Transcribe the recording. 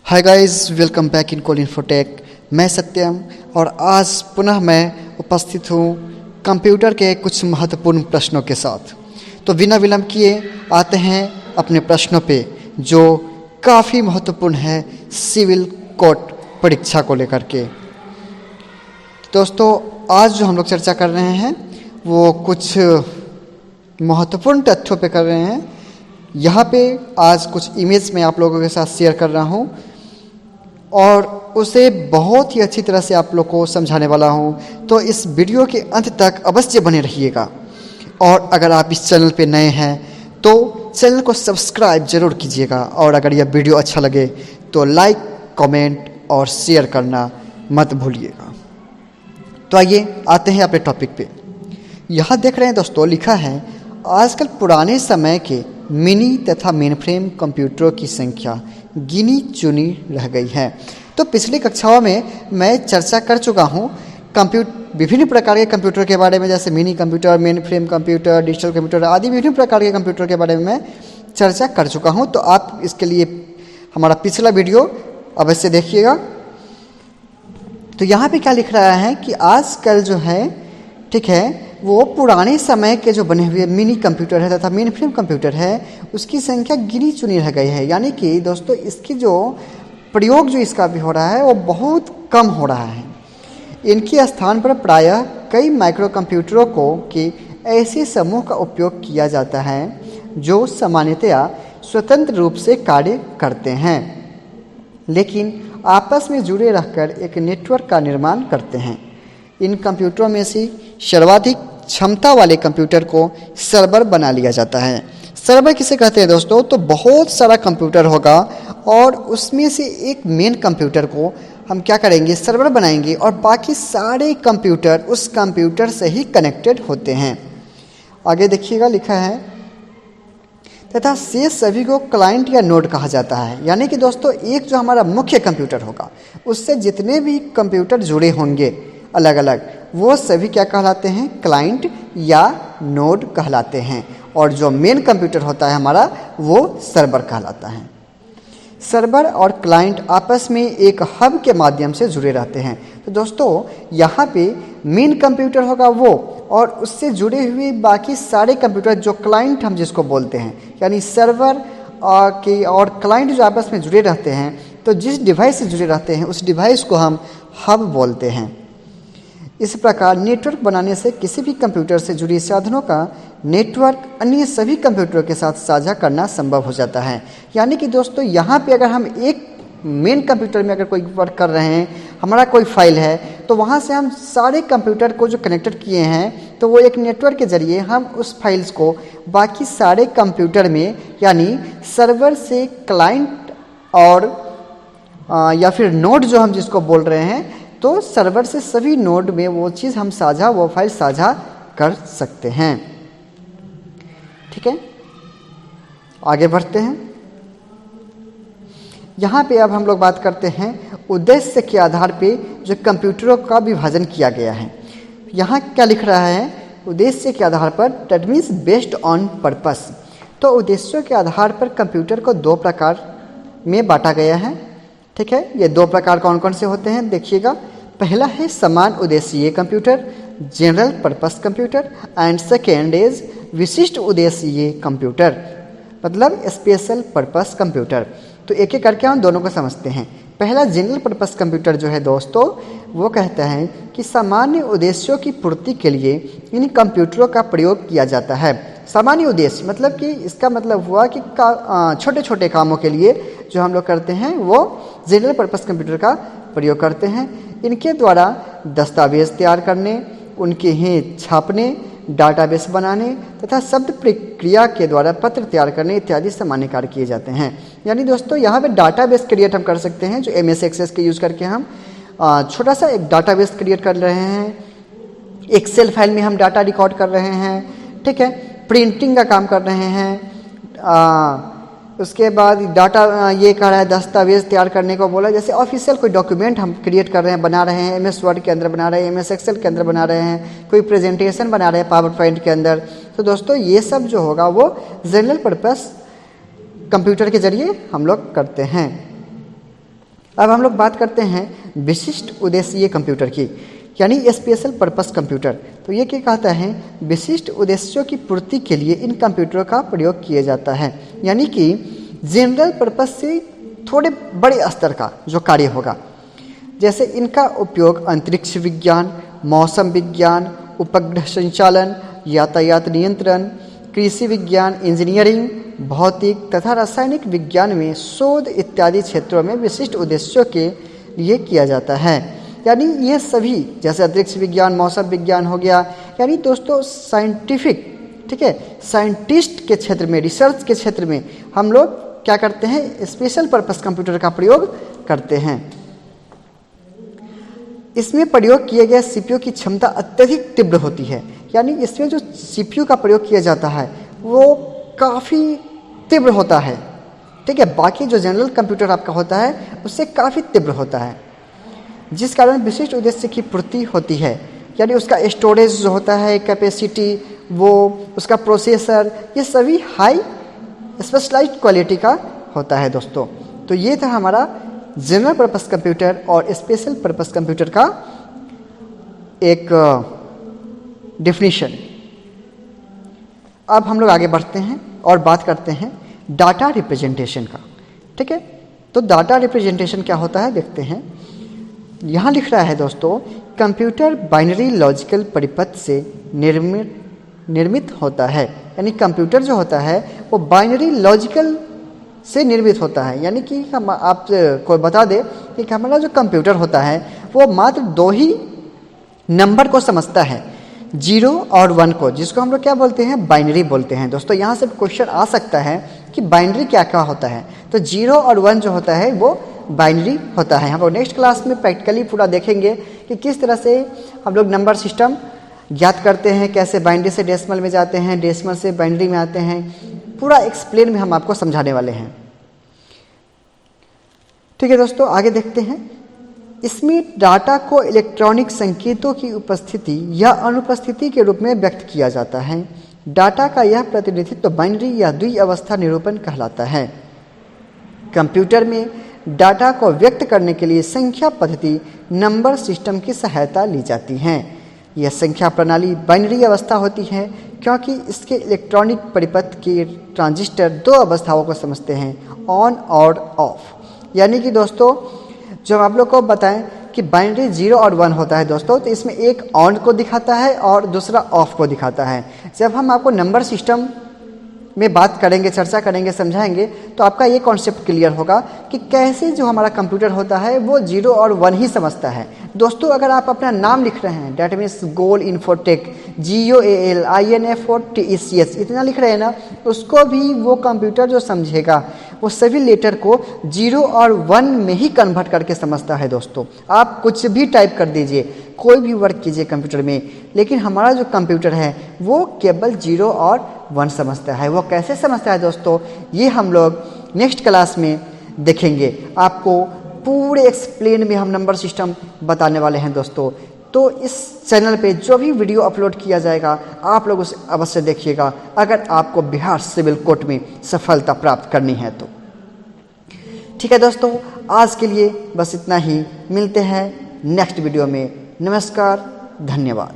Hi guys, welcome back in call infotech. मैं सत्यम और आज पुनः मैं उपस्थित हूँ कंप्यूटर के कुछ महत्वपूर्ण प्रश्नों के साथ। तो बिना विलंब किए आते हैं अपने प्रश्नों पे, जो काफ़ी महत्वपूर्ण है सिविल कोर्ट परीक्षा को लेकर के। दोस्तों, आज जो हम लोग चर्चा कर रहे हैं वो कुछ महत्वपूर्ण तथ्यों पे कर रहे हैं। यहाँ पे आज कुछ इमेज मैं आप लोगों के साथ शेयर कर रहा हूँ और उसे बहुत ही अच्छी तरह से आप लोग को समझाने वाला हूँ। तो इस वीडियो के अंत तक अवश्य बने रहिएगा। और अगर आप इस चैनल पे नए हैं तो चैनल को सब्सक्राइब जरूर कीजिएगा, और अगर यह वीडियो अच्छा लगे तो लाइक, कमेंट और शेयर करना मत भूलिएगा। तो आइए आते हैं अपने टॉपिक पे। यहाँ देख रहे हैं दोस्तों, लिखा है आजकल पुराने समय के मिनी तथा मेनफ्रेम कंप्यूटरों की संख्या गिनी चुनी रह गई है। तो पिछली कक्षाओं में मैं चर्चा कर चुका हूँ विभिन्न प्रकार के कंप्यूटर के बारे में, जैसे mini computer, main frame computer, digital computer आदि विभिन्न प्रकार के कंप्यूटर के बारे में मैं चर्चा कर चुका हूँ। तो आप इसके लिए हमारा पिछला वीडियो अवश्य देखिएगा। तो यहाँ पे क्या लिख रहा है कि आजकल जो है, ठीक है, वो पुराने समय के जो बने हुए मिनी कंप्यूटर है तथा मेन फ्रेम कंप्यूटर है उसकी संख्या गिनी चुनी रह गई है। यानी कि दोस्तों, इसकी जो प्रयोग जो इसका भी हो रहा है वो बहुत कम हो रहा है। इनके स्थान पर प्रायः कई माइक्रो कंप्यूटरों को के ऐसे समूह का उपयोग किया जाता है जो सामान्यतया स्वतंत्र रूप से कार्य करते हैं, लेकिन आपस में जुड़े रहकर एक नेटवर्क का निर्माण करते हैं। इन कंप्यूटरों में से सर्वाधिक क्षमता वाले कंप्यूटर को सर्वर बना लिया जाता है। सर्वर किसे कहते हैं दोस्तों? तो बहुत सारा कंप्यूटर होगा और उसमें से एक मेन कंप्यूटर को हम क्या करेंगे, सर्वर बनाएंगे, और बाकी सारे कंप्यूटर उस कंप्यूटर से ही कनेक्टेड होते हैं। आगे देखिएगा, लिखा है तथा शेष सभी को क्लाइंट या नोड कहा जाता है। यानी कि दोस्तों, एक जो हमारा मुख्य कंप्यूटर होगा उससे जितने भी कंप्यूटर जुड़े होंगे अलग अलग, वो सभी क्या कहलाते हैं? क्लाइंट या नोड कहलाते हैं। और जो मेन कंप्यूटर होता है हमारा, वो सर्वर कहलाता है। सर्वर और क्लाइंट आपस में एक हब के माध्यम से जुड़े रहते हैं। तो दोस्तों, यहाँ पे मेन कंप्यूटर होगा वो, और उससे जुड़े हुए बाकी सारे कंप्यूटर जो क्लाइंट हम जिसको बोलते हैं, यानी सर्वर और क्लाइंट जो आपस में जुड़े रहते हैं, तो जिस डिवाइस से जुड़े रहते हैं उस डिवाइस को हम हब बोलते हैं। इस प्रकार नेटवर्क बनाने से किसी भी कंप्यूटर से जुड़ी साधनों का नेटवर्क अन्य सभी कंप्यूटरों के साथ साझा करना संभव हो जाता है। यानी कि दोस्तों, यहाँ पे अगर हम एक मेन कंप्यूटर में अगर कोई वर्क कर रहे हैं, हमारा कोई फाइल है, तो वहाँ से हम सारे कंप्यूटर को जो कनेक्टेड किए हैं, तो वो एक नेटवर्क के जरिए हम उस फाइल्स को बाकी सारे कंप्यूटर में, यानी सर्वर से क्लाइंट और या फिर नोड जो हम जिसको बोल रहे हैं, तो सर्वर से सभी नोड में वो चीज़ हम वो फाइल साझा कर सकते हैं। ठीक है, आगे बढ़ते हैं। यहाँ पे अब हम लोग बात करते हैं उद्देश्य के आधार पे जो कंप्यूटरों का विभाजन किया गया है। यहाँ क्या लिख रहा है? उद्देश्य के आधार पर, that means based on purpose. तो उद्देश्यों के आधार पर कंप्यूटर को दो प्रकार में बांटा गया है। ठीक है, ये दो प्रकार कौन कौन से होते हैं देखिएगा। पहला है समान उद्देश्यीय computer, general purpose computer, and second is विशिष्ट उद्देश्यीय कंप्यूटर, मतलब स्पेशल पर्पस कंप्यूटर। तो एक एक करके हम दोनों को समझते हैं। पहला जनरल पर्पस कंप्यूटर जो है दोस्तों, वो कहता है कि सामान्य उद्देश्यों की पूर्ति के लिए इन कंप्यूटरों का प्रयोग किया जाता है। सामान्य उद्देश्य मतलब कि इसका मतलब हुआ कि छोटे छोटे कामों के लिए जो हम लोग करते हैं वो जनरल पर्पस कंप्यूटर का प्रयोग करते हैं। इनके द्वारा दस्तावेज तैयार करने, उनके ही छापने, डाटाबेस बनाने तथा शब्द प्रक्रिया के द्वारा पत्र तैयार करने इत्यादि सामान्य कार्य किए जाते हैं। यानी दोस्तों, यहाँ पे डाटाबेस क्रिएट हम कर सकते हैं, जो MS एक्सेस के यूज़ करके हम छोटा सा एक डाटाबेस क्रिएट कर रहे हैं। एक्सेल फाइल में हम डाटा रिकॉर्ड कर रहे हैं। ठीक है, प्रिंटिंग का काम कर रहे हैं। उसके बाद डाटा ये कह रहा है दस्तावेज तैयार करने को बोला, जैसे ऑफिशियल कोई डॉक्यूमेंट हम क्रिएट कर रहे हैं, बना रहे हैं, MS वर्ड के अंदर बना रहे हैं, MS एक्सेल के अंदर बना रहे हैं, कोई प्रेजेंटेशन बना रहे हैं पावर पॉइंट के अंदर। तो दोस्तों, ये सब जो होगा वो जनरल पर्पस कंप्यूटर के जरिए हम लोग करते हैं। अब हम लोग बात करते हैं विशिष्ट उद्देश्यीय कंप्यूटर की, यानी स्पेशल पर्पस कंप्यूटर। तो ये क्या कहता है, विशिष्ट उद्देश्यों की पूर्ति के लिए इन कंप्यूटरों का प्रयोग किया जाता है, यानी कि जनरल पर्पस से थोड़े बड़े स्तर का जो कार्य होगा। जैसे इनका उपयोग अंतरिक्ष विज्ञान, मौसम विज्ञान, उपग्रह संचालन, यातायात नियंत्रण, कृषि विज्ञान, इंजीनियरिंग, भौतिक तथा रासायनिक विज्ञान में शोध इत्यादि क्षेत्रों में विशिष्ट उद्देश्यों के लिए किया जाता है। यानी ये सभी, जैसे अंतरिक्ष विज्ञान, मौसम विज्ञान हो गया, यानी दोस्तों साइंटिफिक, ठीक है, साइंटिस्ट के क्षेत्र में, रिसर्च के क्षेत्र में हम लोग क्या करते हैं, स्पेशल पर्पस कंप्यूटर का प्रयोग करते हैं। इसमें प्रयोग किए गए सीपीयू की क्षमता अत्यधिक तीव्र होती है, यानी इसमें जो सीपीयू का प्रयोग किया जाता है वो काफ़ी तीव्र होता है, ठीक है, बाकी जो जनरल कंप्यूटर आपका होता है उससे काफ़ी तीव्र होता है, जिस कारण विशिष्ट उद्देश्य की पूर्ति होती है। यानी उसका स्टोरेज जो होता है, कैपेसिटी, वो उसका प्रोसेसर, ये सभी हाई स्पेशलाइज्ड क्वालिटी का होता है दोस्तों। तो ये था हमारा जनरल पर्पस कंप्यूटर और स्पेशल पर्पस कंप्यूटर का एक डेफिनेशन। अब हम लोग आगे बढ़ते हैं और बात करते हैं डाटा रिप्रेजेंटेशन का, ठीक है। तो डाटा रिप्रेजेंटेशन क्या होता है देखते हैं। यहाँ लिख रहा है दोस्तों, कंप्यूटर बाइनरी लॉजिकल परिपथ से निर्मित होता है। यानी कंप्यूटर जो होता है वो बाइनरी लॉजिकल से निर्मित होता है। यानी कि हम आपको बता दें कि हमारा जो कंप्यूटर होता है वो मात्र दो ही नंबर को समझता है, 0 और 1 को, जिसको हम लोग क्या बोलते हैं, बाइनरी बोलते हैं। दोस्तों यहाँ से क्वेश्चन आ सकता है कि बाइनरी क्या क्या होता है। तो 0 और 1 जो होता है वो बाइनरी होता है। हम लोग नेक्स्ट क्लास में प्रैक्टिकली पूरा देखेंगे कि किस तरह से हम लोग नंबर सिस्टम ज्ञात करते हैं, कैसे बाइनरी से डेसिमल में जाते हैं, डेसिमल से बाइनरी में आते हैं, पूरा एक्सप्लेन में हम आपको समझाने वाले हैं। ठीक है दोस्तों, आगे देखते हैं। इसमें डाटा को इलेक्ट्रॉनिक संकेतों की उपस्थिति या अनुपस्थिति के रूप में व्यक्त किया जाता है। डाटा का यह प्रतिनिधित्व बाइनरी या द्विअवस्था निरूपण कहलाता है। कंप्यूटर में डाटा को व्यक्त करने के लिए संख्या पद्धति नंबर सिस्टम की सहायता ली जाती है। यह संख्या प्रणाली बाइनरी अवस्था होती है क्योंकि इसके इलेक्ट्रॉनिक परिपथ के ट्रांजिस्टर दो अवस्थाओं को समझते हैं, ऑन और ऑफ। यानी कि दोस्तों जब आप लोग को बताएं कि बाइनरी 0 और 1 होता है दोस्तों, तो इसमें एक ऑन को दिखाता है और दूसरा ऑफ को दिखाता है। जब हम आपको नंबर सिस्टम में बात करेंगे, चर्चा करेंगे, समझाएंगे, तो आपका ये कॉन्सेप्ट क्लियर होगा कि कैसे जो हमारा कंप्यूटर होता है वो 0 और 1 ही समझता है। दोस्तों अगर आप अपना नाम लिख रहे हैं, that means goal infotech, GOALINFOTECH, इतना लिख रहे हैं ना, उसको भी वो कंप्यूटर जो समझेगा वो सभी लेटर को 0 और 1 में ही कन्वर्ट करके समझता है। दोस्तों आप कुछ भी टाइप कर दीजिए, कोई भी वर्क कीजिए कंप्यूटर में, लेकिन हमारा जो कंप्यूटर है वो केवल 0 और 1 समझता है। वो कैसे समझता है दोस्तों, ये हम लोग नेक्स्ट क्लास में देखेंगे। आपको पूरे एक्सप्लेन में हम नंबर सिस्टम बताने वाले हैं दोस्तों। तो इस चैनल पे जो भी वीडियो अपलोड किया जाएगा आप लोग उसे अवश्य देखिएगा, अगर आपको बिहार सिविल कोर्ट में सफलता प्राप्त करनी है तो। ठीक है दोस्तों, आज के लिए बस इतना ही। मिलते हैं नेक्स्ट वीडियो में। नमस्कार, धन्यवाद।